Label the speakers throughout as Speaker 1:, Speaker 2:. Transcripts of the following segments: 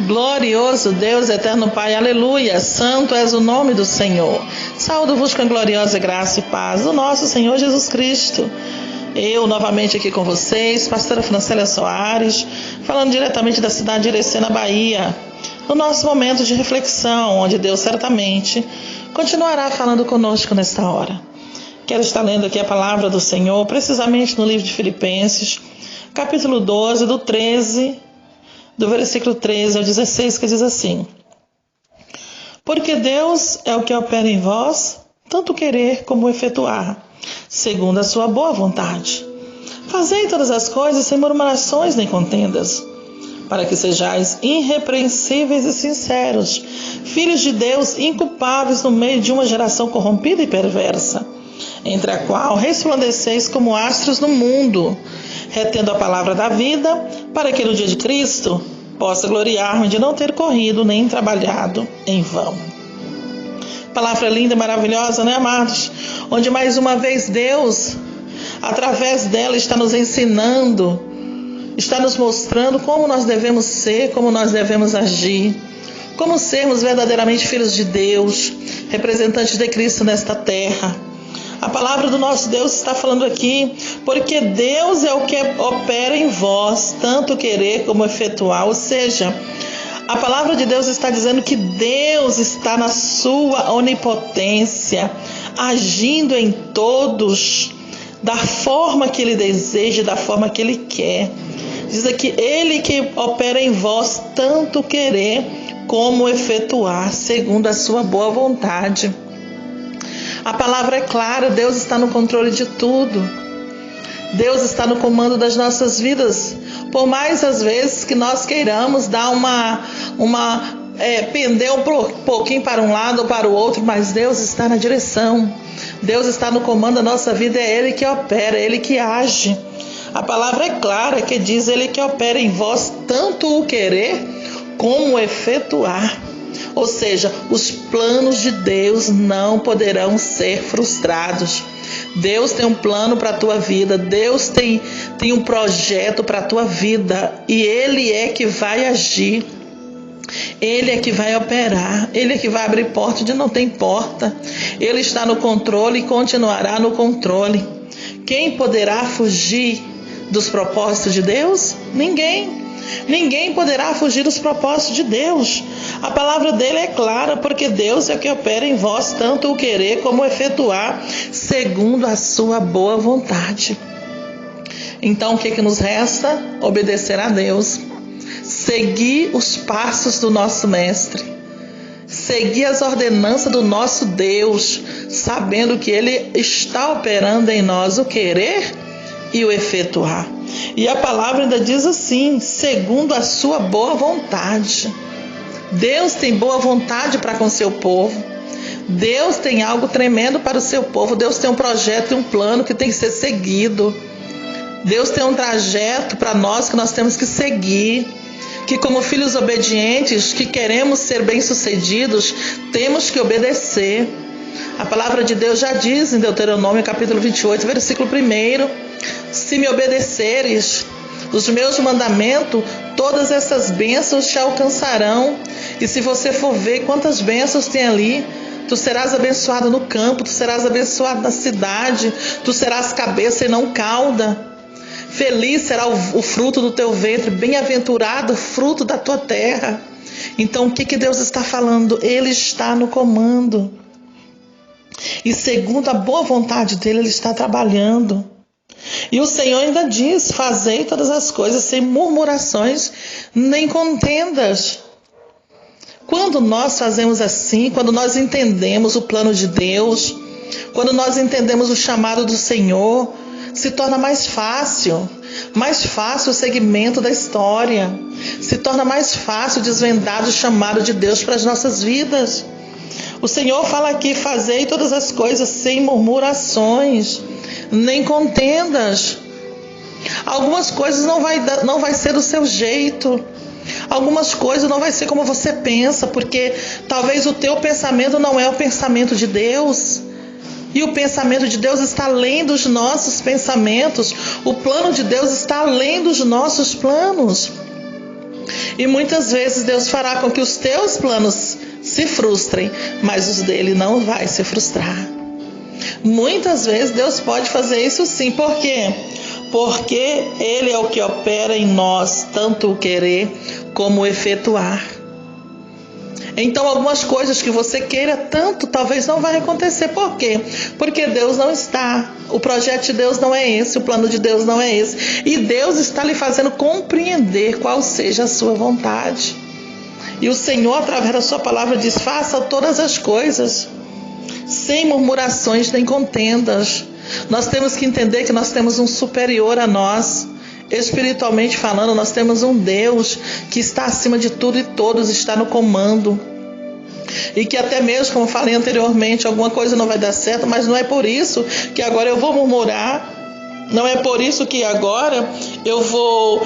Speaker 1: Glorioso Deus, eterno Pai, aleluia, santo és o nome do Senhor. Saúdo-vos com a gloriosa graça e paz do nosso Senhor Jesus Cristo. Eu novamente aqui com vocês, pastora Francélia Soares, falando diretamente da cidade de Irecê, na Bahia, no nosso momento de reflexão, onde Deus certamente continuará falando conosco nesta hora. Quero estar lendo aqui a palavra do Senhor, precisamente no livro de Filipenses, capítulo 12, do versículo 13 ao 16, que diz assim: Porque Deus é o que opera em vós, tanto querer como efetuar, segundo a sua boa vontade. Fazei todas as coisas sem murmurações nem contendas, para que sejais irrepreensíveis e sinceros, filhos de Deus inculpáveis no meio de uma geração corrompida e perversa, entre a qual resplandeceis como astros no mundo, retendo a palavra da vida, para que no dia de Cristo possa gloriar-me de não ter corrido nem trabalhado em vão. Palavra linda e maravilhosa, né, amados? Onde mais uma vez Deus, através dela, está nos ensinando, está nos mostrando como nós devemos ser, como nós devemos agir, como sermos verdadeiramente filhos de Deus, representantes de Cristo nesta terra. A palavra do nosso Deus está falando aqui, porque Deus é o que opera em vós, tanto querer como efetuar. Ou seja, a palavra de Deus está dizendo que Deus está na sua onipotência, agindo em todos, da forma que Ele deseja, da forma que Ele quer. Diz aqui, Ele que opera em vós, tanto querer como efetuar, segundo a sua boa vontade. A palavra é clara, Deus está no controle de tudo. Deus está no comando das nossas vidas. Por mais às vezes que nós queiramos dar pender um pouquinho para um lado ou para o outro, mas Deus está na direção. Deus está no comando da nossa vida, é Ele que opera, é Ele que age. A palavra é clara, que diz Ele que opera em vós tanto o querer como o efetuar. Ou seja, os planos de Deus não poderão ser frustrados. Deus tem um plano para a tua vida, Deus tem um projeto para a tua vida, e Ele é que vai agir, Ele é que vai operar, Ele é que vai abrir porta onde não tem porta. Ele está no controle e continuará no controle. Quem poderá fugir dos propósitos de Deus? Ninguém. Ninguém poderá fugir dos propósitos de Deus. A palavra dele é clara, porque Deus é o que opera em vós, tanto o querer como o efetuar, segundo a sua boa vontade. Então o que nos resta? Obedecer a Deus, seguir os passos do nosso Mestre, seguir as ordenanças do nosso Deus, sabendo que Ele está operando em nós o querer e o efetuar. E a palavra ainda diz assim, segundo a sua boa vontade. Deus tem boa vontade para com o seu povo. Deus tem algo tremendo para o seu povo. Deus tem um projeto e um plano que tem que ser seguido. Deus tem um trajeto para nós que nós temos que seguir. Que como filhos obedientes, que queremos ser bem-sucedidos, temos que obedecer. A palavra de Deus já diz em Deuteronômio capítulo 28, versículo 1: Se me obedeceres os meus mandamentos, todas essas bênçãos te alcançarão. E se você for ver quantas bênçãos tem ali, tu serás abençoado no campo, tu serás abençoado na cidade, tu serás cabeça e não cauda. Feliz será o fruto do teu ventre, bem-aventurado o fruto da tua terra. Então o que Deus está falando? Ele está no comando. E segundo a boa vontade dele, Ele está trabalhando. E o Senhor ainda diz, fazei todas as coisas sem murmurações nem contendas. Quando nós fazemos assim, quando nós entendemos o plano de Deus, quando nós entendemos o chamado do Senhor, se torna mais fácil o segmento da história, se torna mais fácil desvendar o chamado de Deus para as nossas vidas. O Senhor fala aqui, fazei todas as coisas sem murmurações, nem contendas. Algumas coisas não vai ser do seu jeito. Algumas coisas não vai ser como você pensa, porque talvez o teu pensamento não é o pensamento de Deus. E o pensamento de Deus está além dos nossos pensamentos. O plano de Deus está além dos nossos planos. E muitas vezes Deus fará com que os teus planos se frustrem, mas os dele não vai se frustrar. Muitas vezes Deus pode fazer isso sim. Por quê? Porque Ele é o que opera em nós, tanto o querer como o efetuar. Então algumas coisas que você queira tanto, talvez não vai acontecer. Por quê? Porque Deus não está. O projeto de Deus não é esse, o plano de Deus não é esse. E Deus está lhe fazendo compreender qual seja a sua vontade. E o Senhor, através da sua palavra, diz: faça todas as coisas sem murmurações nem contendas. Nós temos que entender que nós temos um superior a nós. Espiritualmente falando, nós temos um Deus que está acima de tudo e todos, está no comando. E que até mesmo, como falei anteriormente, alguma coisa não vai dar certo, mas não é por isso que agora eu vou murmurar. Não é por isso que agora eu vou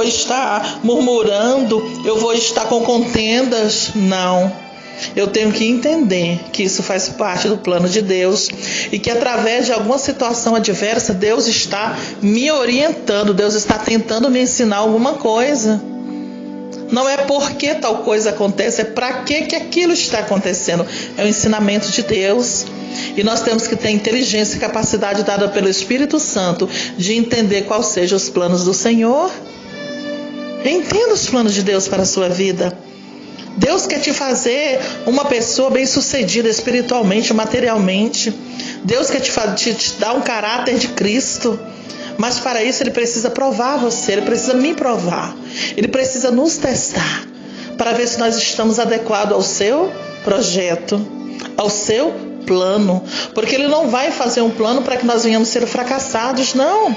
Speaker 1: estar murmurando, eu vou estar com contendas. Não. Eu tenho que entender que isso faz parte do plano de Deus e que através de alguma situação adversa, Deus está me orientando, Deus está tentando me ensinar alguma coisa. Não é porque tal coisa acontece, é para que aquilo está acontecendo. É o ensinamento de Deus. E nós temos que ter inteligência e capacidade dada pelo Espírito Santo de entender quais sejam os planos do Senhor. Entenda os planos de Deus para a sua vida. Deus quer te fazer uma pessoa bem-sucedida espiritualmente, materialmente. Deus quer te dar um caráter de Cristo. Mas para isso Ele precisa provar você, Ele precisa me provar. Ele precisa nos testar para ver se nós estamos adequados ao seu projeto, ao seu plano. Porque Ele não vai fazer um plano para que nós venhamos ser fracassados, não.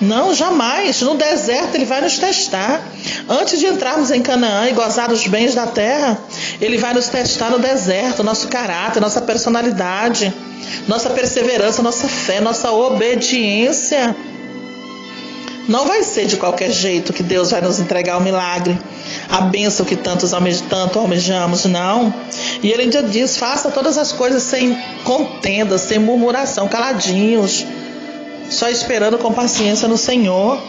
Speaker 1: Não, jamais. No deserto Ele vai nos testar. Antes de entrarmos em Canaã e gozar dos bens da terra, Ele vai nos testar no deserto, nosso caráter, nossa personalidade, nossa perseverança, nossa fé, nossa obediência. Não vai ser de qualquer jeito que Deus vai nos entregar o milagre, a bênção que tanto almejamos, não. E Ele ainda diz: faça todas as coisas sem contenda, sem murmuração, caladinhos, só esperando com paciência no Senhor.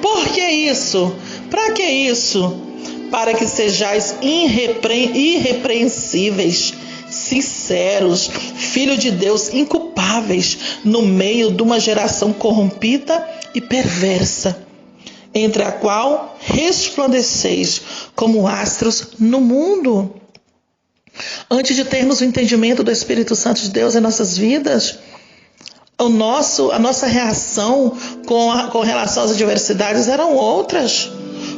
Speaker 1: Por que isso? Para que isso? Para que sejais irrepreensíveis, sinceros, filhos de Deus, inculpáveis, no meio de uma geração corrompida e perversa, entre a qual resplandeceis como astros no mundo. Antes de termos o entendimento do Espírito Santo de Deus em nossas vidas, a nossa reação com relação às adversidades eram outras,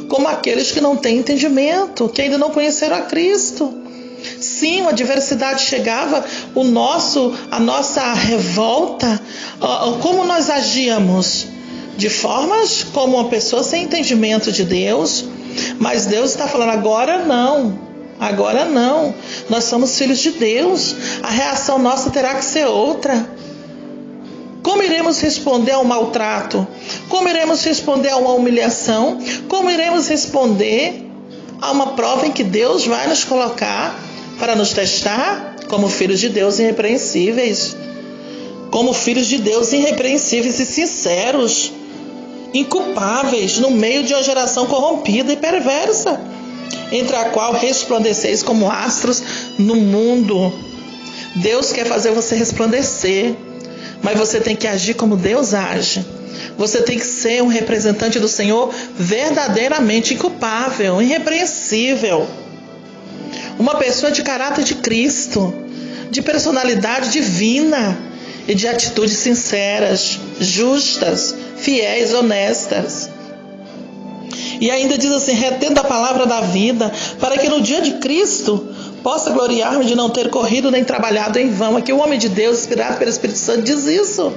Speaker 1: como aqueles que não têm entendimento, que ainda não conheceram a Cristo. Sim, a adversidade chegava, a nossa revolta, como nós agíamos? De formas como uma pessoa sem entendimento de Deus. Mas Deus está falando: agora não. Agora não. Nós somos filhos de Deus. A reação nossa terá que ser outra. Como iremos responder ao maltrato? Como iremos responder a uma humilhação? Como iremos responder a uma prova em que Deus vai nos colocar para nos testar? Como filhos de Deus irrepreensíveis. Como filhos de Deus irrepreensíveis e sinceros, inculpáveis, no meio de uma geração corrompida e perversa, entre a qual resplandeceis como astros no mundo. Deus quer fazer você resplandecer, mas você tem que agir como Deus age. Você tem que ser um representante do Senhor verdadeiramente inculpável, irrepreensível. Uma pessoa de caráter de Cristo, de personalidade divina e de atitudes sinceras, justas, fiéis, honestas. E ainda diz assim: retendo a palavra da vida, para que no dia de Cristo possa gloriar-me de não ter corrido nem trabalhado em vão. Aqui o homem de Deus, inspirado pelo Espírito Santo, diz isso.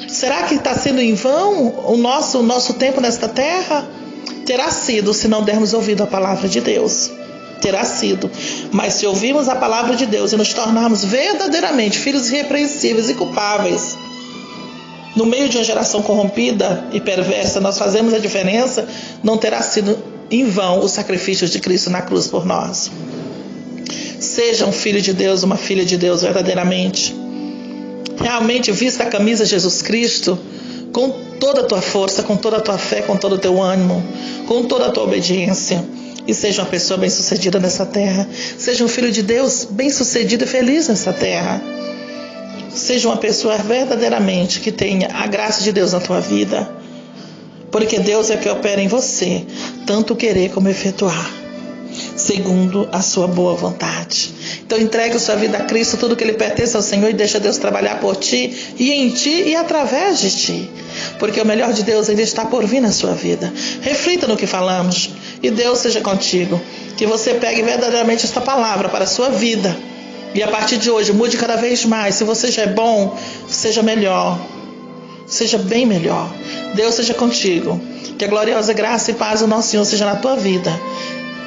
Speaker 1: Será que está sendo em vão o nosso tempo nesta terra? Terá sido, se não dermos ouvido a palavra de Deus. Terá sido. Mas se ouvirmos a palavra de Deus e nos tornarmos verdadeiramente filhos irrepreensíveis e culpáveis, no meio de uma geração corrompida e perversa, nós fazemos a diferença, não terá sido em vão os sacrifícios de Cristo na cruz por nós. Seja um filho de Deus, uma filha de Deus verdadeiramente. Realmente vista a camisa Jesus Cristo com toda a tua força, com toda a tua fé, com todo o teu ânimo, com toda a tua obediência. E seja uma pessoa bem-sucedida nessa terra. Seja um filho de Deus bem-sucedido e feliz nessa terra. Seja uma pessoa verdadeiramente que tenha a graça de Deus na tua vida. Porque Deus é que opera em você, tanto querer como efetuar, segundo a sua boa vontade. Então entregue a sua vida a Cristo, tudo que lhe pertence ao Senhor, e deixa Deus trabalhar por ti, e em ti e através de ti. Porque o melhor de Deus ainda está por vir na sua vida. Reflita no que falamos, e Deus seja contigo. Que você pegue verdadeiramente esta palavra para a sua vida. E a partir de hoje, mude cada vez mais. Se você já é bom, seja melhor. Seja bem melhor. Deus seja contigo. Que a gloriosa graça e paz do nosso Senhor seja na tua vida.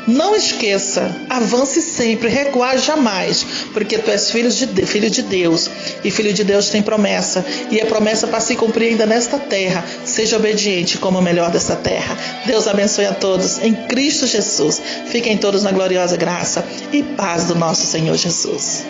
Speaker 1: Não esqueça, avance sempre, recuar jamais, porque tu és filho de Deus, e filho de Deus tem promessa, e a promessa para se cumprir ainda nesta terra. Seja obediente como o melhor dessa terra. Deus abençoe a todos em Cristo Jesus. Fiquem todos na gloriosa graça e paz do nosso Senhor Jesus.